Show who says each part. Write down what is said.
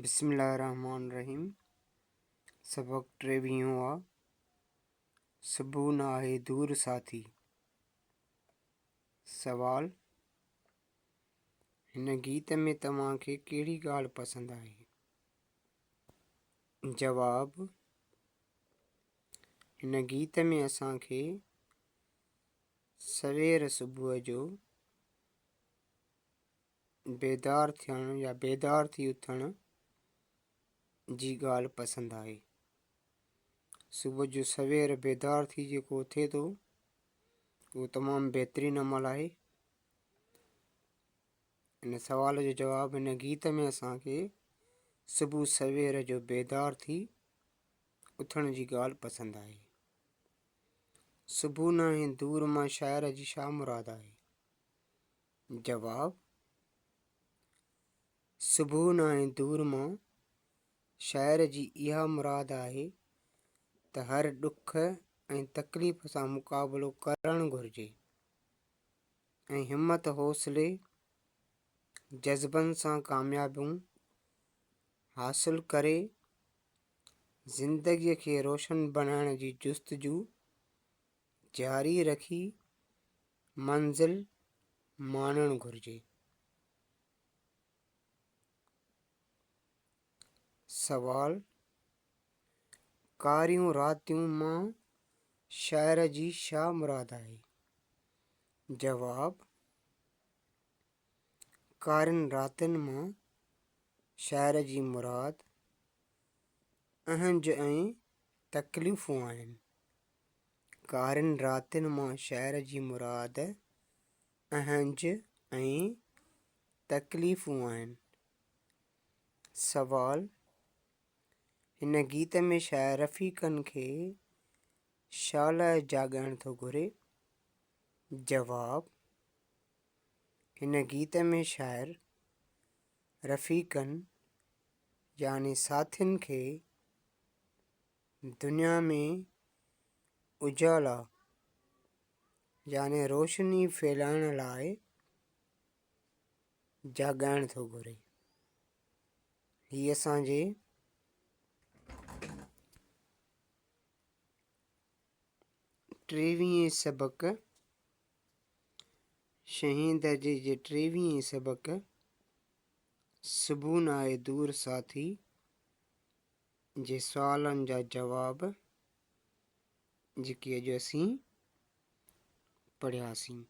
Speaker 1: बिस्मिल्लाहिर्रहमानिर्रहीम। सबक टेवीहों आ। सुबुह न आहे दूर साथी। सवाल: हिन गीत में तव्हांखे कहिड़ी ॻाल्हि पसंदि आहे? जवाब: हिन गीत में असांखे सवेर सुबुह जो बेदार थियण या बेदार थी उथण जी ॻाल्हि पसंदि आहे। सुबुह जो सवेर बेदार थी जेको उथे थो उहो तमामु बहितरीनु अमल आहे। इन सवाल जो जवाबु हिन गीत में असांखे सुबुह सवेर जो बेदार थी उथण जी ॻाल्हि पसंदि आहे। सुबुह न आहे दूर मां शाइर जी छा मुराद आहे? जवाब: सुबुह न आहे दूर मां शाइर जी इहा मुराद आहे त हर ॾुख ऐं तकलीफ़ सां मुक़ाबिलो करणु घुरिजे ऐं हिमत हौसले जज़्बनि सां कामयाबियूं हासिलु करे ज़िंदगीअ खे रोशन बणाइण जी जुस्तजू जारी रखी मंज़िल माणणु घुरिजे। सवाल: कारियूं रातियूं मां शाइर जी छा मुराद आहे? जवाब: कारियुनि रातियुनि मां शाइर जी मुराद अहंज ऐं तकलीफ़ूं आहिनि। कारियुनि रातियुनि मां शाइर जी मुराद अहंज ऐं तकलीफ़ूं आहिनि। सवाल: हिन गीत में शाइर रफ़ीक़नि खे छा लाइ जाॻाइण थो घुरे? जवाब: हिन गीत में शाइर रफ़ीक़नि यानी साथियुनि खे दुनिया में उजाला यानी रोशनी फैलाइण लाइ जाॻाइण थो घुरे। हीअ असांजे टेवीह सबक 6 दर्जे जे 23 सबक सुबुह न आहे दूर साथी जे सुवालनि जा जवाब जेके अॼु असीं पढ़ियासीं।